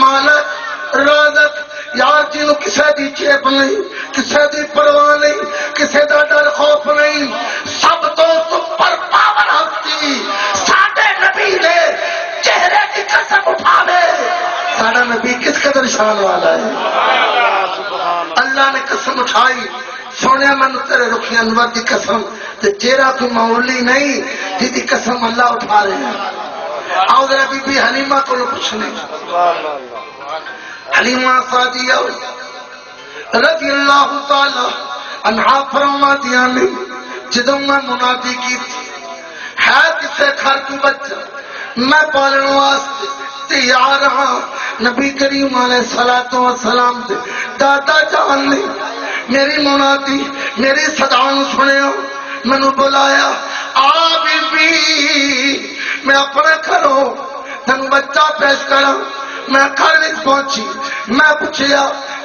مالک رازق، یار جنوں کسے دی چیپ نہیں، کسے دی پرواہ نہیں، کسے دا ڈر خوف نہیں، سب تو سپر پاور ہستی ساڈے نبی دے چہرے کی قسم اٹھاوے۔ ساڈا نبی کس قدر شان والا ہے، اللہ نے قسم اٹھائی، سونے من تیرے رخ انور دی قسم، تے چہرہ تو معمولی نہیں جی قسم اللہ اٹھا رہے ہیں۔ آؤ ذرا بی بی حلیمہ کو پوچھنے، حلیمہ سعدیہ رضی اللہ تعالی عنہا فرماتیاں نے، جدوں میں منادی کی تھی ہے کسے گھر کو بچہ میں پالن واسطے تیار ہاں، نبی کریم علیہ الصلوۃ والسلام دے دادا جان نے میری منادی میری صدا سنیا، مینوں بلایا، آ بی بی میں اپنے گھروں تینوں بچہ پیش کرا۔ میں گھر پہنچی، میں پوچھیا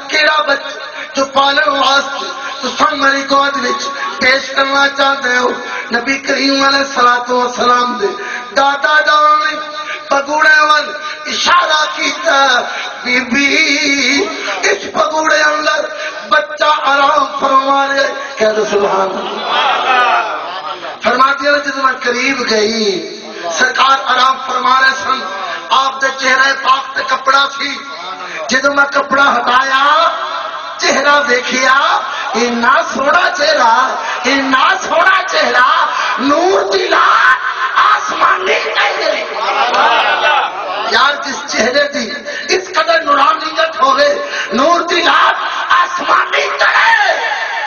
کیڑا بچہ جو پالن واسطے تساں میری گود وچ پیش کرنا چاہتے ہو؟ نبی کریم علیہ الصلوۃ والسلام دے دادا جان نے پگوڑے وال اشارہ کیتا، بی بی اس پگوڑے اندر بچہ آرام فرما رہے، کہہ دو سبحان اللہ۔ فرماتی ہے جب میں قریب گئی سرکار آرام فرما رہے سن، آپ دے چہرے پاک تے کپڑا سی، جدو میں کپڑا ہٹایا چہرہ دیکھیا، اتنا سونا چہرہ، اتنا سونا چہرہ، نور دی لات آسمانی چہرے۔ یار جس چہرے دی اس قدر نورانیت ہوئے، نور دی لات آسمانی چہرے،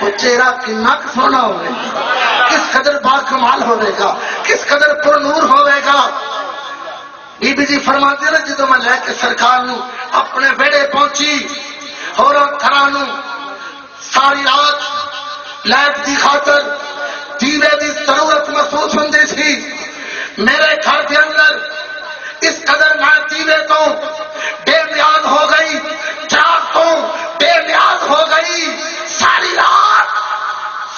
وہ چہرہ کنا سونا ہوئے، کس قدر باکمال ہوئے گا، کس قدر پر نور ہوئے گا۔ بی بی جی فرماتے ہیں جدو میں لے کے سرکار نو اپنے بیڑے پہنچی، اور گھرانو ساری رات لائٹ دی خاطر دیوے دی ضرورت محسوس ہوندی سی، میرے گھر کے اندر اس قدر میں دیوے تو بے نیاز ہو گئی، چراغ تو بے نیاز ہو گئی، ساری رات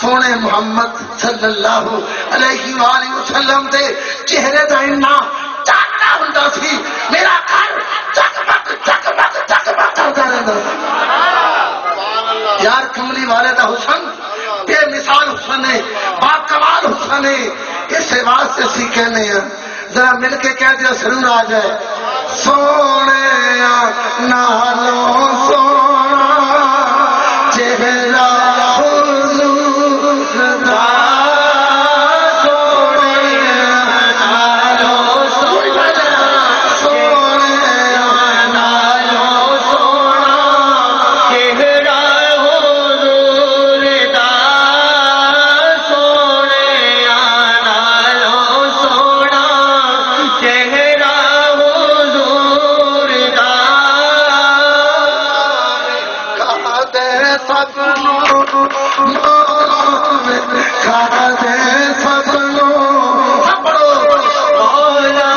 سونے محمد صلی اللہ علیہ وآلہ وسلم دے چہرے دا اتنا چاہتا ہوندا سی، میرا گھر جگمگ جگمگ جگمگ کرتا رہتا تھا۔ یار کملی والے دا حسن بے مثال حسن ہے، باکمال حسن ہے، اس واسطے سی کہنے ہیں، ذرا مل کے کہہ دیا ضرور آ جائے، سونے نالوں سونا چہرہ حضور دے سب نو کھا دے سب نو مولا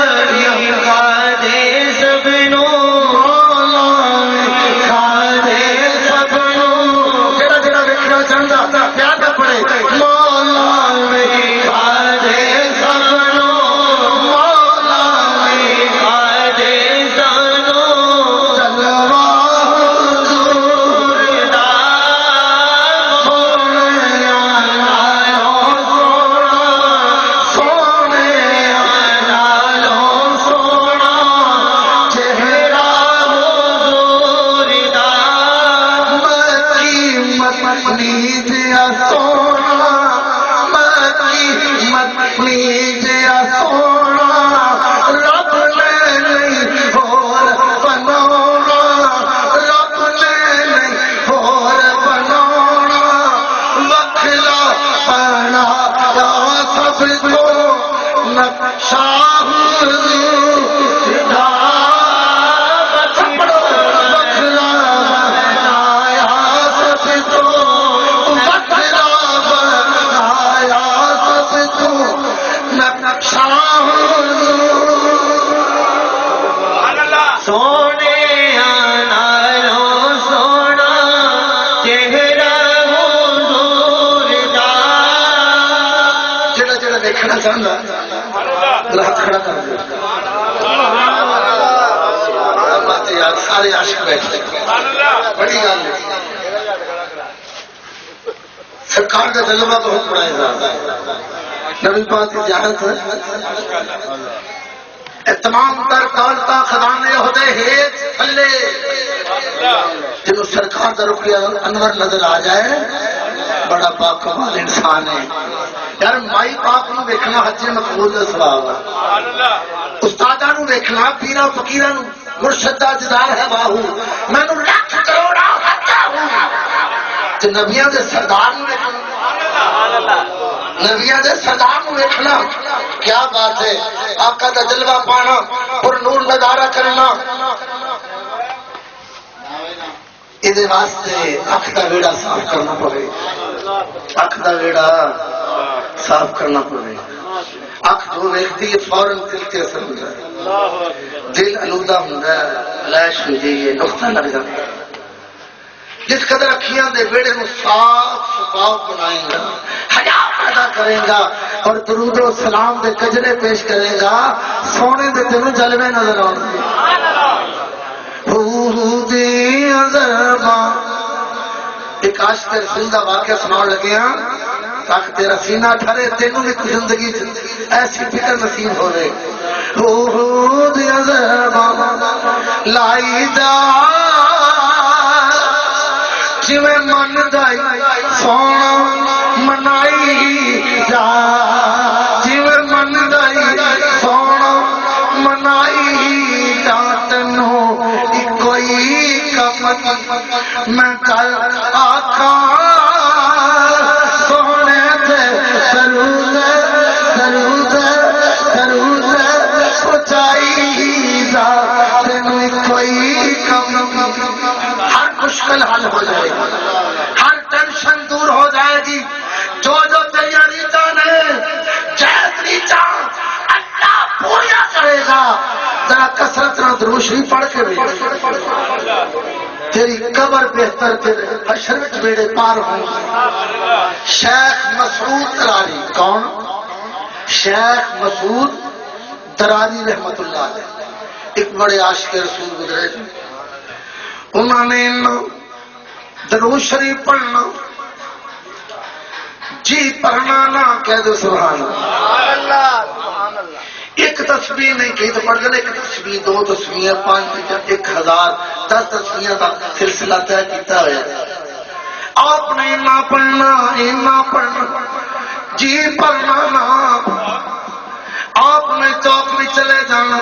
کھا دے سب نو کھا دے سب نو جڑا جڑا ویکھنا چاہندا پیار نہ پڑے مولا کھا دے سب نو مولا کھا دے سب نو جلوہ سارے عاشق بیٹھے بڑی گل سرکار کا جلوہ بہت بڑا اعزاز ہے نبی پاک کی زیارت ہے تمام تر دولتاں خزانے عہدے ہیج تھلے جنہوں سرکار کا رخ انور نظر آ جائے بڑا باکمال انسان ہے یار مائی پاک نو ویکھنا حج مقبول دا ثواب ہے استاداں نو ویکھنا پیراں فقیراں نو مرشد دا جدار ہے باہو میں نو لاکھ کروڑا حجا ہوں تے نبیاں دے سردار نو ویکھنا نبیاں دے سردار نو ویکھنا کیا بات ہے آقا دا جلوہ پانا پر نور نظارہ کرنا یہ واسطے اکھ دا ویڑا صاف کرنا پڑے اکھ دا ویڑا صاف کرنا پڑے اکھ جو ویکھتی ہے فوراً دل کے اثر ہو جائے دل آلودہ ہوندا ہے لائش ہو جائے نقطہ لگ جاتا ہے جس قدر اکھیاں دے بیڑے نو صاف شفاف بنائے گا حیا پیدا کرے گا اور درود و سلام دے کجرے پیش کرے گا سونے دے تینوں جلوے نظر آؤں گے دی عذابا ایک عاشق رسول دا واقعہ سناؤ لگے ہاں تاکہ تیرا سینہ ٹھرے تینوں بھی زندگی ایسی فکر نصیب ہو رہے دی عذابا لائی دا جویں من دائی سونا منائی جا جویں من دائی سونا منائی جا تنو کوئی کم میں کل آقا سونے تے درود درود درود سچائی جا تنو کوئی کم ہر مشکل حل ہو جائے گی ہر ٹینشن دور ہو جائے گی جو تیاری جانے جیسری جان اللہ پورا کرے گا ذرا کثرت نہ درود شریف پڑھ کے تیری قبر بہتر تیرے حشر وچ بیڑے پار ہوں شیخ مسعود دراری کون شیخ مسعود دراری رحمت اللہ علیہ ایک بڑے عاشق رسول گزرے انہوں نے درود شریف پڑھنا جی پڑھنا نہ کہہ دو سبحان اللہ ایک تسبیح نہیں کہیں تو پڑھ گئے ایک تسبیح دو تسبیح 5 1000 10 تسبیح کا سلسلہ طے کیتا ہوا آپ نے نہ پڑھنا جی پڑھنا نہ آپ نے چوک میں چلے جانا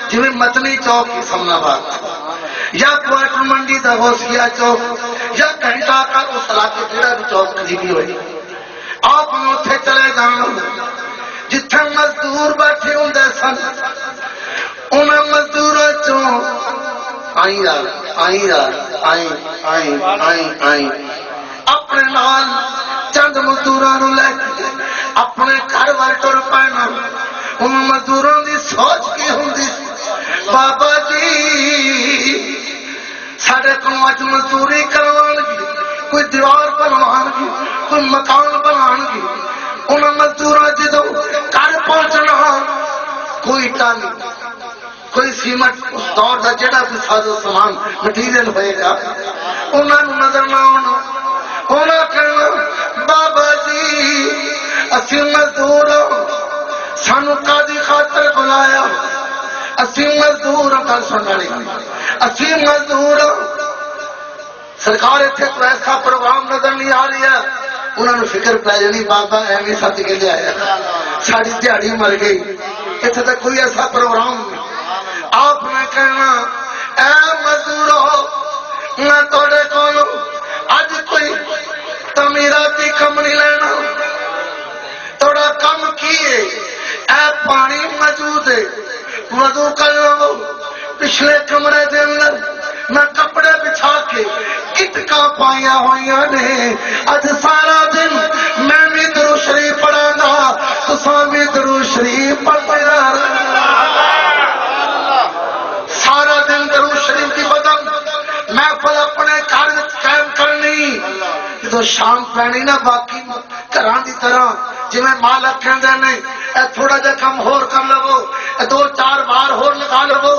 جی متنی چوک اسلام آباد یا کوارٹر منڈی دا غوثیہ چوک یا گھنٹہ کا اس علاقے جڑا بھی چوک قریبی ہوئی آپ نے اتنے چلے جانا جتھے مزدور بیٹھے ہوں سن انہیں مزدوروں چوں آئی یار آئی آئی آئی آئی اپنے نال چند مزدوراں نوں لے کے اپنے گھر ول ٹر پینا ان مزدوراں دی سوچ کی ہوندی بابا جی ساڈے کول اج مزدوری کروان گی کوئی دیوار بنوان گی کوئی مکان بنان گی ان مزدوراں جدوں گھر پہنچنا کوئی ٹن کوئی سیمنٹ اس دور کا جڑا بھی ساز و سامان مٹیریل ہوئے گا انہوں نے نظر نہ آنا انہوں کہنا بابا جی اسی مزدور سانو قاضی خاطر بلایا اسی مزدور گل سننا نہیں اسی مزدور سرکار اتنے کوئی ایسا پروگرام نظر نہیں آ رہی ہے انہوں نے فکر پی جانی بابا ایویں سد کے لیا ساری دیہڑی مر گئی اتنے تک کوئی ایسا پروگرام نہیں آپ نے کہنا اے مزدورو میں تھوڑے کولو اج کوئی تعمیراتی کم نہیں لینا تھوڑا کم کیے اے پانی موجود ہے وضو کر لو پچھلے کمرے دے اندر میں کپڑے بچھا کے کٹکا پائیا ہوئی نے اج سارا دن میں بھی درود شریف پڑھا گا تساں بھی درود شریف پڑھتے رہنا سارا دن درود شریف کی بدن محفل اپنے گھر قائم کرنی جدو شام پینی نا باقی گھراں دی طرح جی میں مالک کہندے نے اے تھوڑا جا کم ہور کر لو اے 2-4 بار ہور لگا لو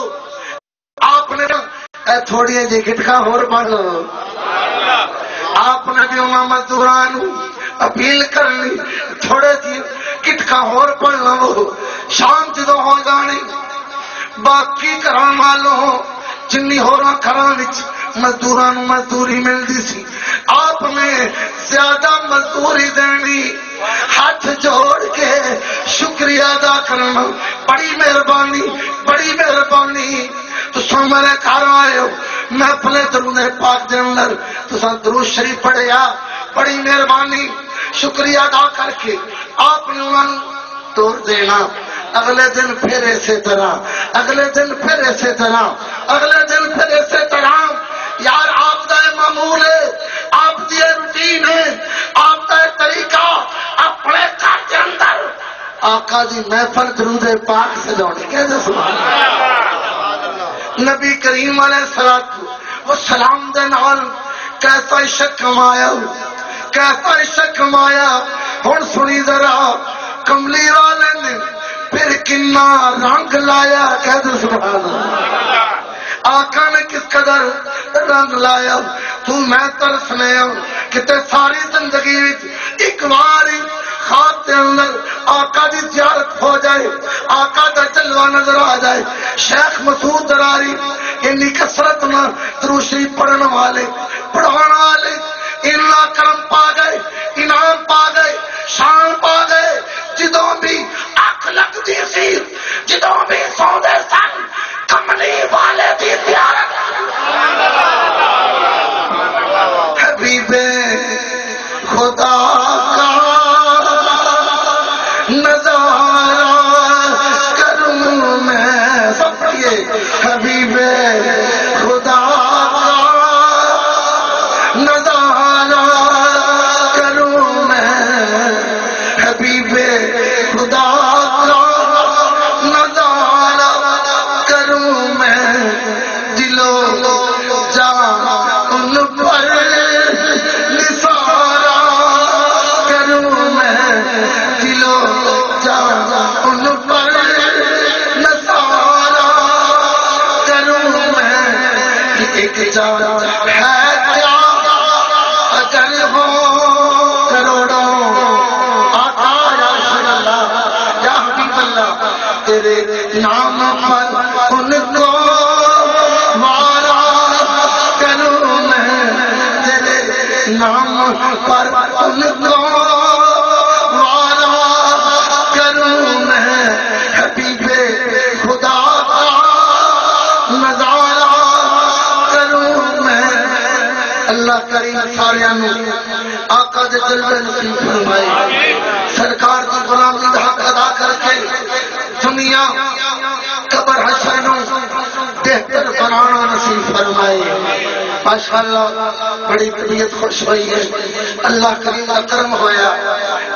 آپ نے اے تھوڑی جی گٹکا ہور پڑھ لو آپ نے بھی انہاں مزدوراں نوں اپیل کرنی تھوڑے جی گٹکا ہور پڑھ لو شام جدو ہو جانی باقی گھراں والوں جنی ہوراں گھراں وچ مزدوراں نوں مزدوری ملدی سی آپ نے زیادہ مزدوری دینی ہاتھ جوڑ کے شکریہ ادا کرنا بڑی مہربانی تساں میرے گھر آئے ہو محفل درود پاک دے اندر تساں درود شریف پڑھیا بڑی مہربانی شکریہ ادا کر کے آپ نے انہاں توڑ دینا اگلے دن پھر اسی طرح اگلے دن پھر اسی طرح اگلے دن پھر اسی طرح یار آپ کا معمول ہے آپ کی روٹین ہے آپ کا طریقہ اپنے گھر کے اندر آقا جی محفل درود پاک سجاؤنی کیسے سبحان اللہ نبی کریم علیہ الصلوۃ والسلام دے نال کیسا عشق کمایا کیسا عشق کمایا ہن سنی ذرا کملی والے نے پھر کنا رنگ لایا کہتے سبحان اللہ آقا نے کس قدر رنگ لایا تو میں ترسنے ہوں کہ ساری زندگی ایک باری خواب کے اندر آقا دی زیارت ہو جائے آقا دا جلوہ نظر آ جائے شیخ مسعود دراری انی کثرت نہ درود شریف پڑھنے والے پڑھانے والے اتنا کرم پا گئے انعام پا گئے شان پا گئے جدوں بھی اکھ لگتی سی جدوں بھی سوندے سن کملی والے دی زیارت حبیب خدا کا نظارہ کروں میں سب پڑھیے حبیب خدا کا نظارہ کروں میں حبیب خدا کا نظارہ کروں میں دلو جان ان پر نثارا کروں میں دلو جان ان پر نثارا کروں میں ایک جان ہے کیا اگر ہو کروڑوں آقا یا رسول اللہ یا حبیب اللہ تیرے نام پر ان کو مارا کروں میں تیرے نام پر ان کو مارا کروں میں حبیب خدا کا نظارہ کروں میں اللہ کریم ساریاں آقا دے جلوے نصیب فرمائے سرکار کی غلامی دا حق ادا کر کے دنیا قبر حشر نو بہتر بنانا نصیب فرمائے ماشاءاللہ بڑی طبیعت خوش ہوئی ہے، اللہ کریم کا کرم ہویا،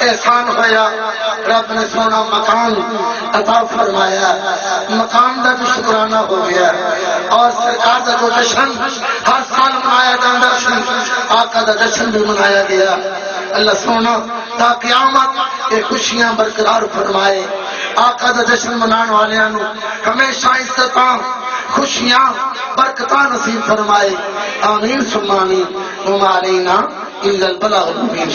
احسان ہویا، رب نے سونا مکان عطا فرمایا، مکان کا بھی شکرانہ ہو گیا، اور سرکار کا جو جشن ہر سال منایا جاتا سی، آقا کا جشن بھی منایا گیا۔ اللہ سونا تا قیامت یہ خوشیاں برقرار فرمائے، آقا کا جشن منان والوں ہمیشہ عزتاں خوشیاں برکتاں نصیب فرمائے، آمین ثم آمین۔ وما علینا الا البلاغ المبین۔